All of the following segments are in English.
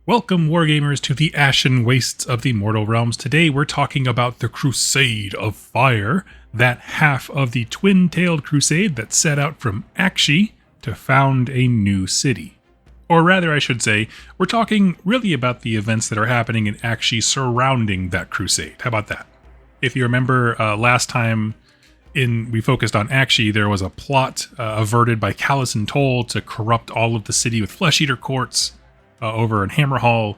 Welcome, Wargamers, to the ashen wastes of the mortal realms. Today we're talking about the Crusade of Fire, that half of the twin-tailed crusade that set out from Aqshy to found a new city. Or rather, I should say, we're talking really about the events that are happening in Aqshy surrounding that crusade. How about that? If you remember last time we focused on Aqshy, there was a plot averted by Callus and Toll to corrupt all of the city with flesh-eater courts over in Hammerhall.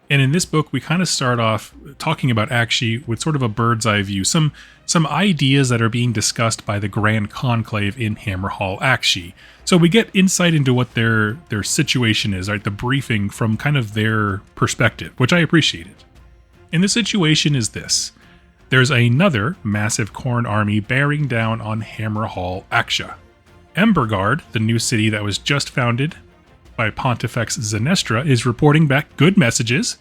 And in this book, we kind of start off talking about Aqshy with sort of a bird's eye view, some ideas that are being discussed by the Grand Conclave in Hammerhall Aqshy. So we get insight into what their situation is, right? The briefing from kind of their perspective, which I appreciated. And the situation is this. There's another massive Khorne army bearing down on Hammerhall Aqshy. Embergard, the new city that was just founded by Pontifex Zenestra, is reporting back good messages,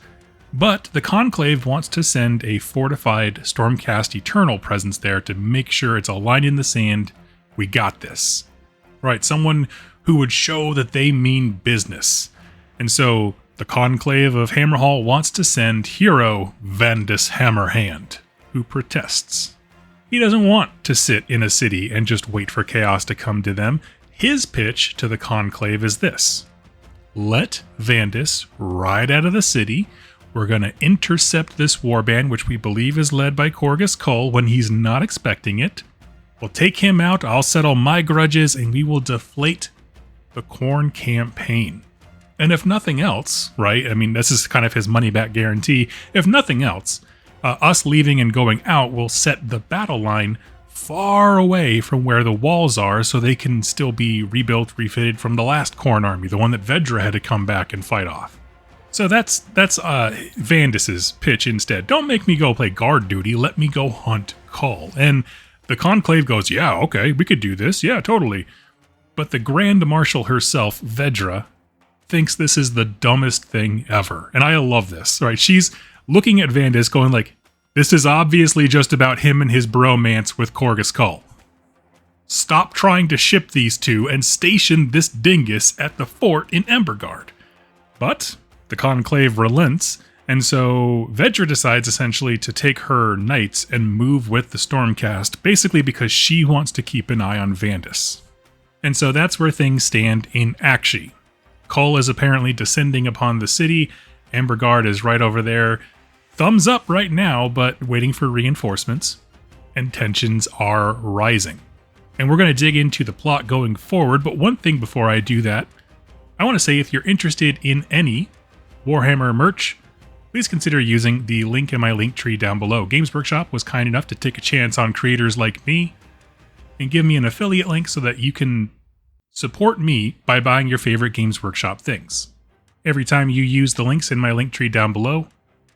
but the Conclave wants to send a fortified Stormcast Eternal presence there to make sure it's a line in the sand. We got this. Right, someone who would show that they mean business. And so the Conclave of Hammerhall wants to send hero Vandus Hammerhand, who protests. He doesn't want to sit in a city and just wait for chaos to come to them. His pitch to the Conclave is this. Let Vandus ride out of the city. We're going to intercept this warband, which we believe is led by Corgus Cull when he's not expecting it. We'll take him out, I'll settle my grudges, and we will deflate the Khorne campaign. And if nothing else, right, I mean, this is kind of his money-back guarantee. If nothing else, us leaving and going out will set the battle line far away from where the walls are so they can still be rebuilt, refitted from the last Khorne army, the one that Vedra had to come back and fight off. So that's Vandus's pitch instead. Don't make me go play guard duty, let me go hunt Cull. And the Conclave goes, yeah, okay, we could do this, yeah, totally. But the Grand Marshal herself, Vedra, thinks this is the dumbest thing ever. And I love this, right? She's looking at Vandus going like, this is obviously just about him and his bromance with Corgus Cull. Stop trying to ship these two and station this dingus at the fort in Embergard. But the Conclave relents, and so Vedra decides essentially to take her knights and move with the Stormcast, basically because she wants to keep an eye on Vandus. And so that's where things stand in Aqshy. Cull is apparently descending upon the city. Embergard is right over there. Thumbs up right now, but waiting for reinforcements, and tensions are rising. And we're going to dig into the plot going forward, but one thing before I do that, I want to say if you're interested in any Warhammer merch, please consider using the link in my link tree down below. Games Workshop was kind enough to take a chance on creators like me and give me an affiliate link so that you can support me by buying your favorite Games Workshop things. Every time you use the links in my link tree down below,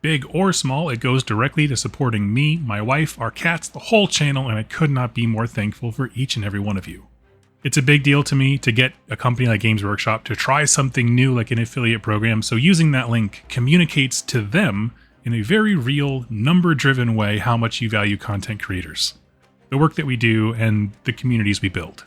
big or small, it goes directly to supporting me, my wife, our cats, the whole channel, and I could not be more thankful for each and every one of you. It's a big deal to me to get a company like Games Workshop to try something new like an affiliate program, so using that link communicates to them in a very real, number-driven way how much you value content creators, the work that we do, and the communities we build.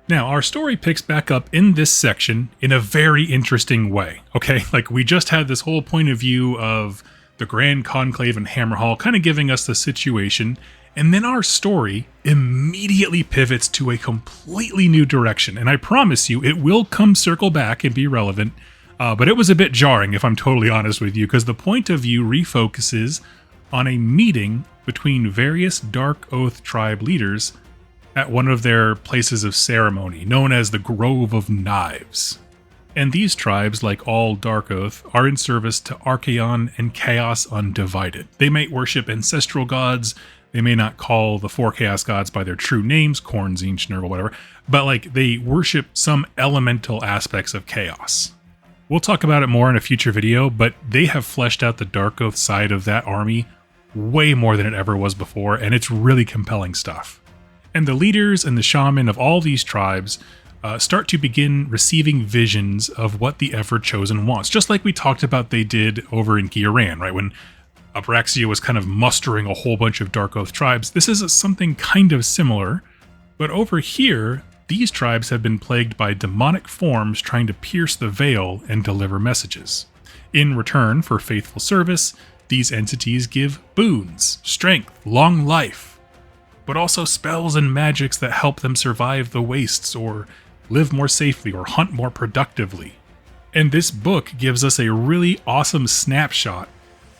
Now, our story picks back up in this section in a very interesting way, okay? Like, we just had this whole point of view of the Grand Conclave and Hammerhall kind of giving us the situation, and then our story immediately pivots to a completely new direction, and I promise you it will come circle back and be relevant, but it was a bit jarring if I'm totally honest with you, because the point of view refocuses on a meeting between various Darkoath tribe leaders at one of their places of ceremony, known as the Grove of Knives. And these tribes, like all Darkoath, are in service to Archaon and Chaos Undivided. They may worship ancestral gods, they may not call the four Chaos gods by their true names, Khorne, Tzeentch, Nergal, whatever, but like they worship some elemental aspects of chaos. We'll talk about it more in a future video, but they have fleshed out the Darkoath side of that army way more than it ever was before, and it's really compelling stuff. And the leaders and the shaman of all these tribes start to begin receiving visions of what the Ever-Chosen wants, just like we talked about they did over in Ghiran, right? When Abraxia was kind of mustering a whole bunch of Darkoath tribes. This is something kind of similar, but over here, these tribes have been plagued by demonic forms trying to pierce the veil and deliver messages. In return for faithful service, these entities give boons, strength, long life, but also spells and magics that help them survive the wastes or live more safely or hunt more productively. And this book gives us a really awesome snapshot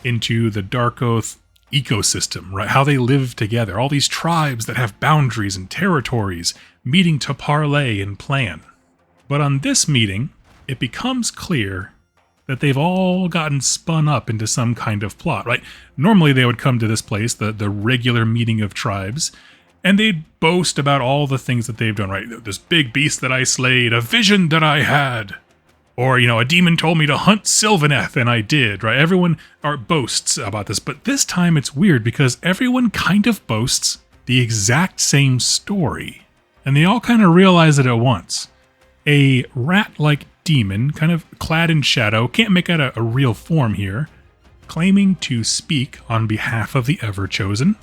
into the Darkoath ecosystem, right? How they live together, all these tribes that have boundaries and territories meeting to parlay and plan. But on this meeting, it becomes clear that they've all gotten spun up into some kind of plot, right? Normally they would come to this place, the regular meeting of tribes, and they'd boast about all the things that they've done, right? This big beast that I slayed, a vision that I had. Or, a demon told me to hunt Sylvaneth, and I did, right? Everyone boasts about this, but this time it's weird because everyone kind of boasts the exact same story. And they all kind of realize it at once. A rat-like demon, kind of clad in shadow, can't make out a real form here, claiming to speak on behalf of the Ever-Chosen,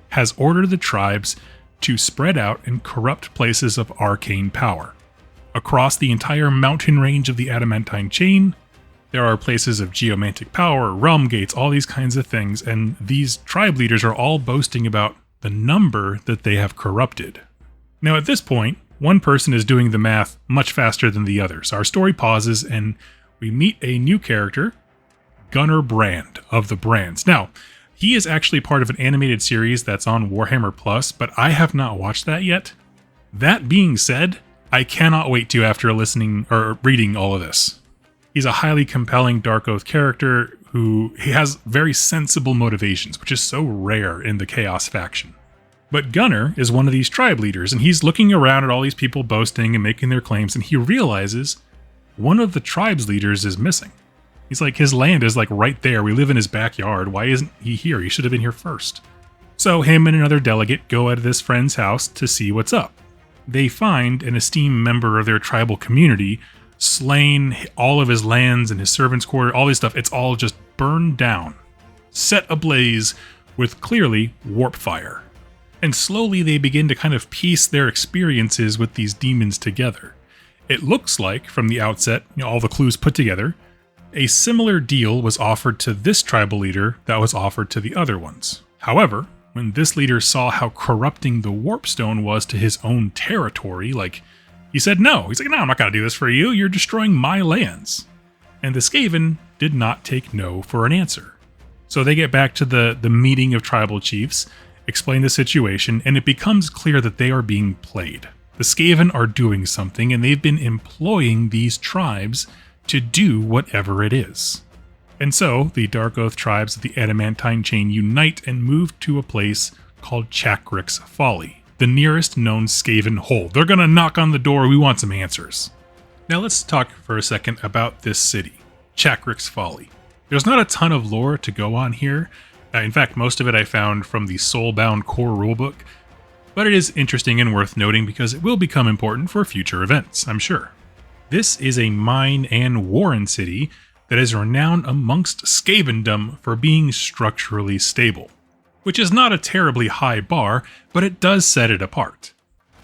has ordered the tribes to spread out and corrupt places of arcane power. Across the entire mountain range of the Adamantine Chain, there are places of geomantic power, realm gates, all these kinds of things, and these tribe leaders are all boasting about the number that they have corrupted. Now at this point, one person is doing the math much faster than the others. Our story pauses and we meet a new character, Gunnar Brand of the Brands. Now, he is actually part of an animated series that's on Warhammer Plus, but I have not watched that yet. That being said, I cannot wait to after listening or reading all of this. He's a highly compelling Darkoath character who he has very sensible motivations, which is so rare in the Chaos faction. But Gunnar is one of these tribe leaders, and he's looking around at all these people boasting and making their claims, and he realizes one of the tribe's leaders is missing. He's like, his land is like right there. We live in his backyard. Why isn't he here? He should have been here first. So him and another delegate go out of this friend's house to see what's up. They find an esteemed member of their tribal community slain, all of his lands and his servants' quarter, all this stuff. It's all just burned down, set ablaze with clearly warp fire. And slowly they begin to kind of piece their experiences with these demons together. It looks like, from the outset, all the clues put together, a similar deal was offered to this tribal leader that was offered to the other ones. However, when this leader saw how corrupting the warpstone was to his own territory, he said no. He's like, no, I'm not going to do this for you. You're destroying my lands. And the Skaven did not take no for an answer. So they get back to the meeting of tribal chiefs, explain the situation, and it becomes clear that they are being played. The Skaven are doing something, and they've been employing these tribes to do whatever it is. And so, the Darkoath tribes of the Adamantine Chain unite and move to a place called Chakrik's Folly, the nearest known Skaven hold. They're gonna knock on the door, we want some answers. Now let's talk for a second about this city, Chakrik's Folly. There's not a ton of lore to go on here. In fact, most of it I found from the Soulbound core rulebook, but it is interesting and worth noting because it will become important for future events, I'm sure. This is a mine and warren city that is renowned amongst Skavendom for being structurally stable, which is not a terribly high bar, but it does set it apart.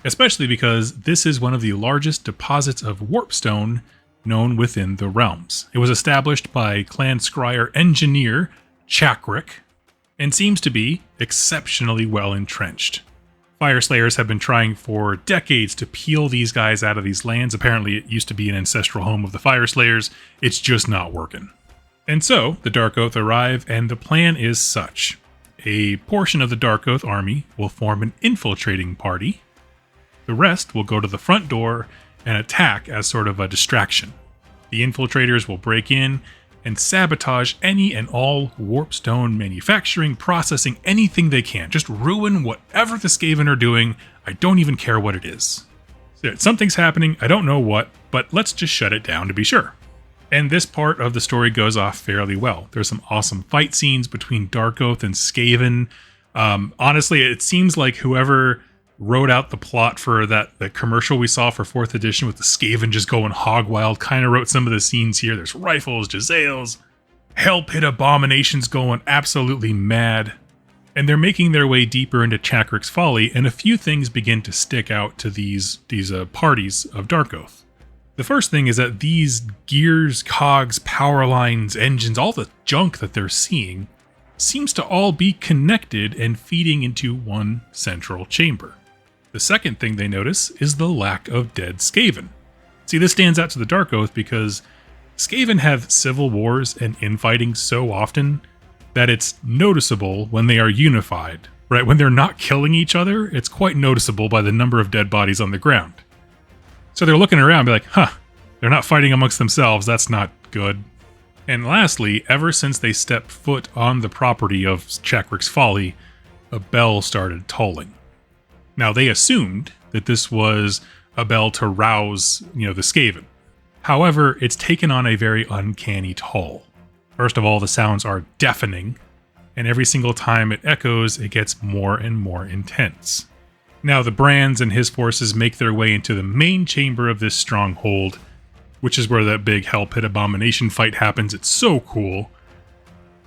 Especially because this is one of the largest deposits of warpstone known within the realms. It was established by clan scryer engineer Chakrik, and seems to be exceptionally well entrenched. Fyreslayers have been trying for decades to peel these guys out of these lands. Apparently it used to be an ancestral home of the Fyreslayers. It's just not working. And so, the Darkoath arrive, and the plan is such. A portion of the Darkoath army will form an infiltrating party. The rest will go to the front door and attack as sort of a distraction. The infiltrators will break in and sabotage any and all warpstone manufacturing, processing, anything they can. Just ruin whatever the Skaven are doing. I don't even care what it is. Something's happening, I don't know what, but let's just shut it down to be sure. And this part of the story goes off fairly well. There's some awesome fight scenes between Darkoath and Skaven. Honestly, it seems like whoever wrote out the plot for that commercial we saw for 4th edition with the Skaven just going hog wild kind of wrote some of the scenes here. There's rifles, Jezzails, hell pit abominations going absolutely mad. And they're making their way deeper into Chakrik's Folly, and a few things begin to stick out to these parties of Darkoath. The first thing is that these gears, cogs, power lines, engines, all the junk that they're seeing seems to all be connected and feeding into one central chamber. The second thing they notice is the lack of dead skaven. See, this stands out to the Darkoath because skaven have civil wars and infighting so often that it's noticeable when they are unified, right? When they're not killing each other, it's quite noticeable by the number of dead bodies on the ground. So they're looking around and be like, they're not fighting amongst themselves, that's not good. And lastly, ever since they stepped foot on the property of Chakrik's Folly, a bell started tolling. Now they assumed that this was a bell to rouse, the skaven. However, it's taken on a very uncanny toll. First of all, the sounds are deafening, and every single time it echoes, it gets more and more intense. Now the Brands and his forces make their way into the main chamber of this stronghold, which is where that big Hell Pit Abomination fight happens. It's so cool.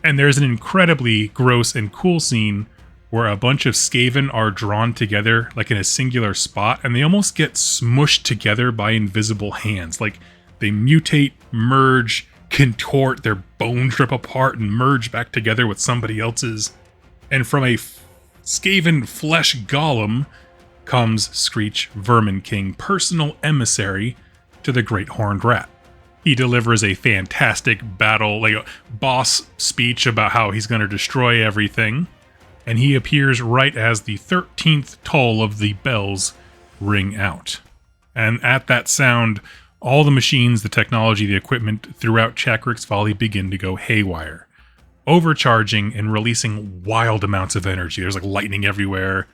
And there's an incredibly gross and cool scene where a bunch of skaven are drawn together like in a singular spot, and they almost get smushed together by invisible hands. Like they mutate, merge, contort, their bones rip apart and merge back together with somebody else's. And from a skaven flesh golem comes Screech Vermin King, personal emissary to the Great Horned Rat. He delivers a fantastic battle, like a boss speech about how he's going to destroy everything. And he appears right as the 13th toll of the bells ring out. And at that sound, all the machines, the technology, the equipment throughout Chakrik's Folly begin to go haywire, overcharging and releasing wild amounts of energy. There's like lightning everywhere.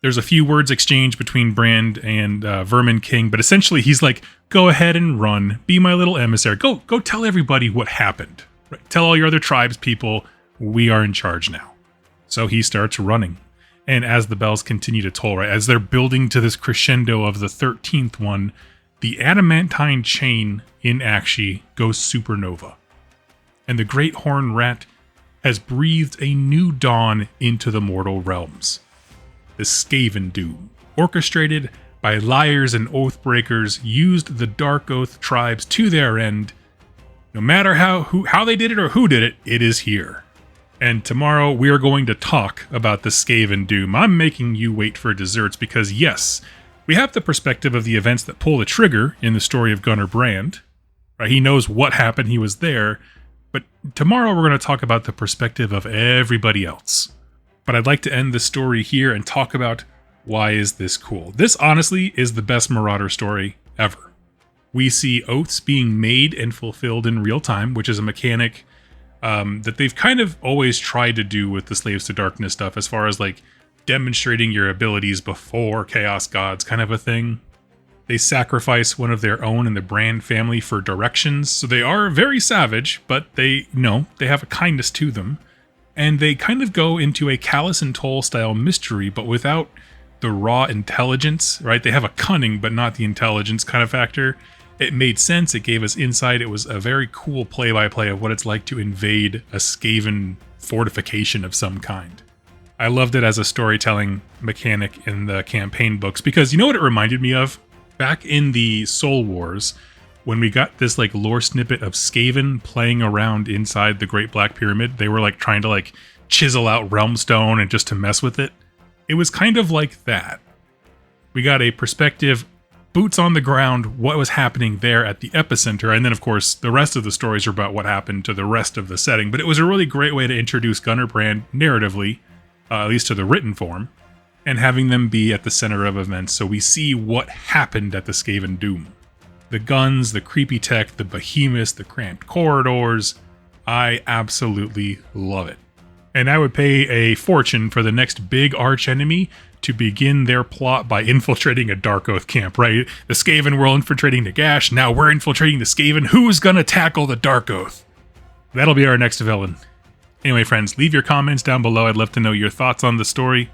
There's a few words exchanged between Brand and Vermin King, but essentially he's like, go ahead and run, be my little emissary, go tell everybody what happened. Right? Tell all your other tribes people, we are in charge now. So he starts running. And as the bells continue to toll, right, as they're building to this crescendo of the 13th one, the adamantine chain in Aqshy goes supernova. And the Great Horned Rat has breathed a new dawn into the mortal realms. The Skaven Doom, orchestrated by liars and oathbreakers, used the Darkoath tribes to their end. No matter how they did it or who did it, it is here. And tomorrow we are going to talk about the Skaven Doom. I'm making you wait for desserts because yes, we have the perspective of the events that pull the trigger in the story of Gunnar Brand. Right? He knows what happened, he was there. But tomorrow we're going to talk about the perspective of everybody else. But I'd like to end the story here and talk about why is this cool. This honestly is the best Marauder story ever. We see oaths being made and fulfilled in real time, which is a mechanic that they've kind of always tried to do with the Slaves to Darkness stuff, as far as like demonstrating your abilities before Chaos Gods kind of a thing. They sacrifice one of their own in the Brand family for directions, so they are very savage, but they have a kindness to them. And they kind of go into a Callous and Toll style mystery, but without the raw intelligence, right? They have a cunning, but not the intelligence kind of factor. It made sense, it gave us insight, it was a very cool play-by-play of what it's like to invade a Skaven fortification of some kind. I loved it as a storytelling mechanic in the campaign books, because you know what it reminded me of? Back in the Soul Wars, when we got this like lore snippet of Skaven playing around inside the Great Black Pyramid, they were like trying to like chisel out Realmstone and just to mess with it. It was kind of like that. We got a perspective, boots on the ground, what was happening there at the epicenter, and then of course the rest of the stories are about what happened to the rest of the setting. But it was a really great way to introduce Gunnar Brand narratively, at least to the written form, and having them be at the center of events so we see what happened at the Skaven Doom. The guns, the creepy tech, the behemoths, the cramped corridors. I absolutely love it. And I would pay a fortune for the next big archenemy to begin their plot by infiltrating a Darkoath camp, right? The Skaven were infiltrating Nagash, now we're infiltrating the Skaven. Who's gonna tackle the Darkoath? That'll be our next villain. Anyway, friends, leave your comments down below. I'd love to know your thoughts on the story.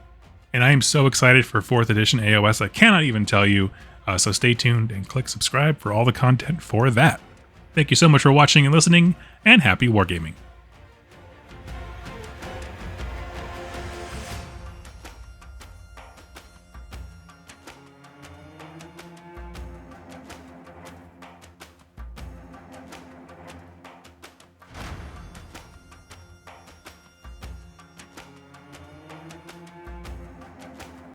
And I am so excited for 4th edition AOS, I cannot even tell you. So stay tuned and click subscribe for all the content for that. Thank you so much for watching and listening, and happy wargaming.